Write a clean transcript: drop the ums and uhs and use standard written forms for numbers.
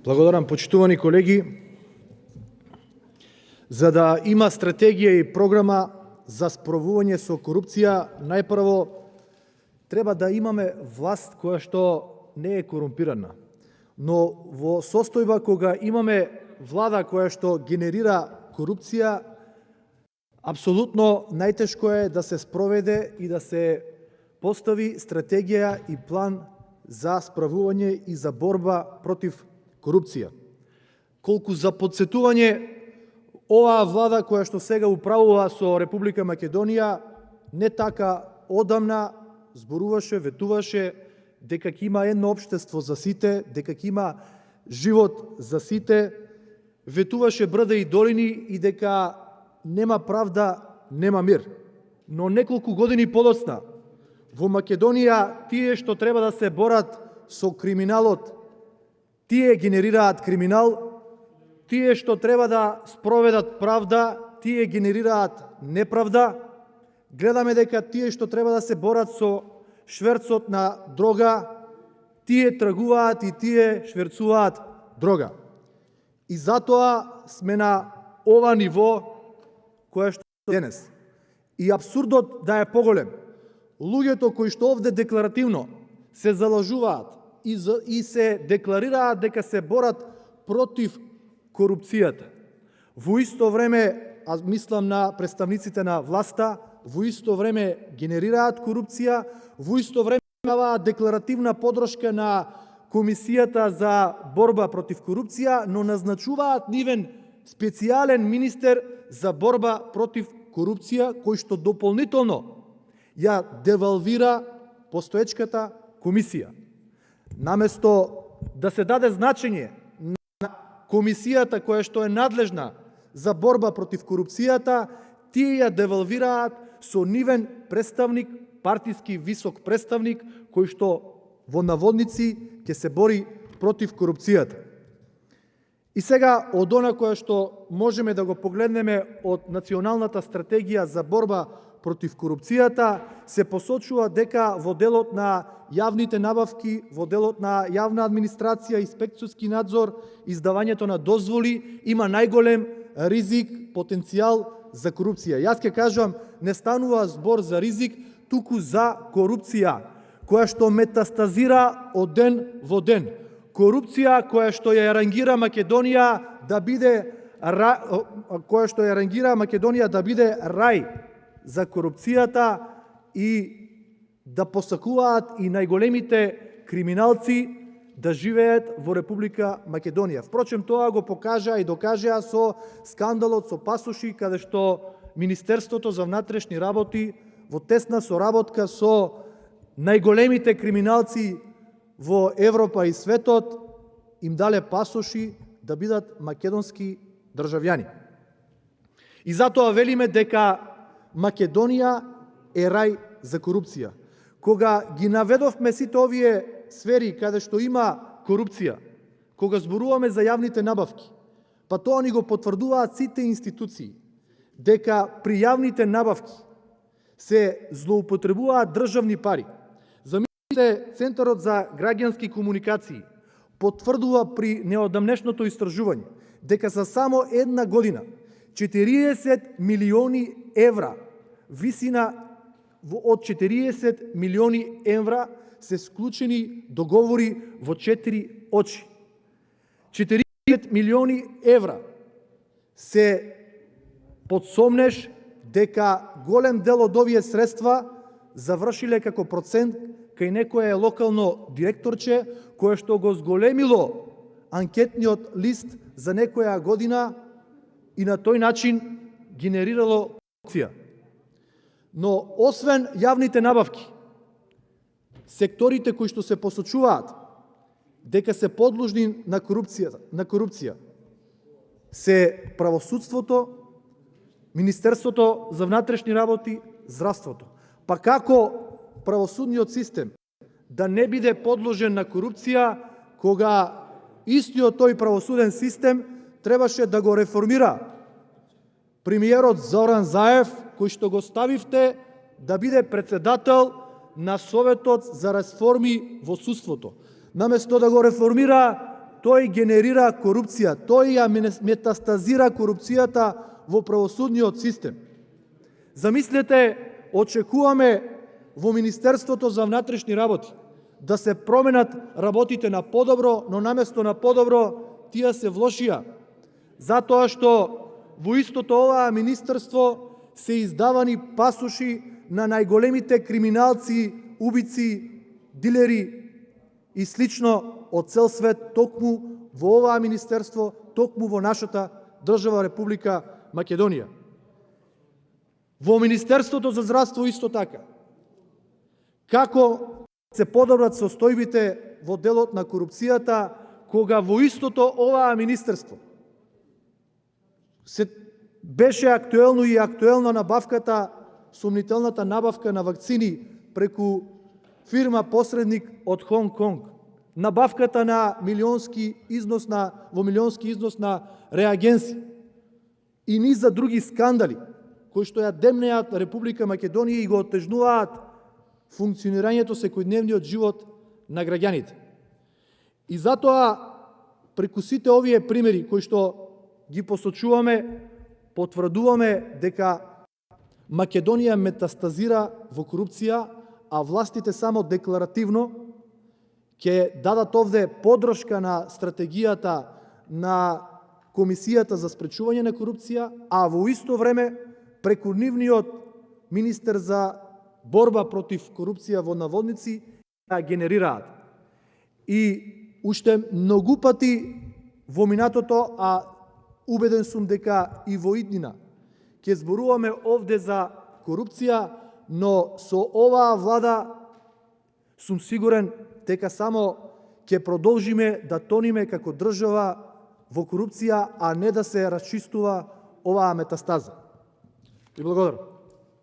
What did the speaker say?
Благодарам, почитувани колеги. За да има стратегија и програма за справување со корупција, најпрво треба да имаме власт која што не е корумпирана. Но во состојба кога имаме влада која што генерира корупција, апсолутно најтешко е да се спроведе и да се постави стратегија и план за справување и за борба против корупција. Колку за подсетување, оваа влада која што сега управува со Република Македонија не така одамна зборуваше, ветуваше дека ќе има едно општество за сите, дека ќе има живот за сите, ветуваше брда и долини и дека нема правда, нема мир. Но неколку години подоцна во Македонија тие што треба да се борат со криминалот, тие генерираат криминал, тие што треба да спроведат правда, тие генерираат неправда. Гледаме дека тие што треба да се борат со шверцот на дрога, тие тргуваат и тие шверцуваат дрога. И затоа сме на ова ниво кое што денес. И абсурдот да е поголем. Луѓето кои што овде декларативно се залажуваат и се декларираат дека се борат против корупцијата. Во исто време, аз мислам на представниците на власта, во исто време генерираат корупција, во исто време даваат декларативна подршка на Комисијата за борба против корупција, но назначуваат нивен специјален министер за борба против корупција, кој што дополнително ја девалвира постоечката комисија. Наместо да се даде значење на комисијата која што е надлежна за борба против корупцијата, тие ја девалвираат со нивен представник, партиски висок представник, кој што во наводници ќе се бори против корупцијата. И сега, од она која што можеме да го погледнеме од Националната стратегија за борба против корупцијата, се посочува дека во делот на јавните набавки, во делот на јавна администрација, инспекцијски надзор, издавањето на дозволи, има најголем ризик, потенцијал за корупција. Јас ќе кажам, не станува збор за ризик, туку за корупција, која што метастазира од ден во ден. Корупција која што ја рангира Македонија да биде рај за корупцијата и да посакуваат и најголемите криминалци да живеат во Република Македонија. Впрочем, тоа го покажа и докажа со скандалот со пасоши, каде што Министерството за внатрешни работи во тесна соработка со најголемите криминалци во Европа и светот им дале пасоши да бидат македонски државјани. И затоа велиме дека Македонија е рај за корупција. Кога ги наведовме сите овие сфери каде што има корупција, кога зборуваме за јавните набавки, па тоа ни го потврдуваат сите институции, дека при јавните набавки се злоупотребуваат државни пари. Замислете, Центарот за граѓански комуникации потврдува при неодамнешното истражување дека за само една година 40 милиони евра, висина од 40 милиони евра се склучени договори во 4 очи. 40 милиони евра се подсомнеш дека голем дел од овие средства завршиле како процент кај некое локално директорче, кое што го зголемило анкетниот лист за некоја година и на тој начин генерирало корупција. Но освен јавните набавки, секторите кои што се посочуваат дека се подложни на корупција се правосудството, Министерството за внатрешни работи, здравството. Па како правосудниот систем да не биде подложен на корупција, кога истиот тој правосуден систем требаше да го реформира премиерот Зоран Заев, кој што го ставивте да биде председател на Советот за реформи во судството. Наместо да го реформира тој генерира корупција, тој ја метастазира корупцијата во правосудниот систем. Замислете, очекуваме во Министерството за внатрешни работи да се променат работите на подобро, но наместо на подобро, тие се влошија. Затоа што во истото оваа министерство се издавани пасоши на најголемите криминалци, убици, дилери и слично од цел свет, токму во оваа министерство, токму во нашата држава Република Македонија. Во Министерството за здравство исто така. Како се подобрат состојбите во делот на корупцијата, кога во истото оваа министерство се беше актуелно и актуелна набавката, сумнителната набавка на вакцини преку фирма посредник од Хонг Конг, набавката на милионски износ на реагенси и низ за други скандали кои што ја демнеат Република Македонија и го отежнуваат функционирањето секојдневниот живот на граѓаните. И затоа преку сите овие примери кои што ги посочуваме, потврдуваме дека Македонија метастазира во корупција, а властите само декларативно ќе дадат овде подршка на стратегијата на Комисијата за спречување на корупција, а во исто време преку нивниот министер за борба против корупција во наводници ја генерираат. И уште многу пати во минатото, а убеден сум дека и во иднина, ќе зборуваме овде за корупција, но со оваа влада сум сигурен дека само ќе продолжиме да тониме како држава во корупција, а не да се расчистува оваа метастаза. И благодарам.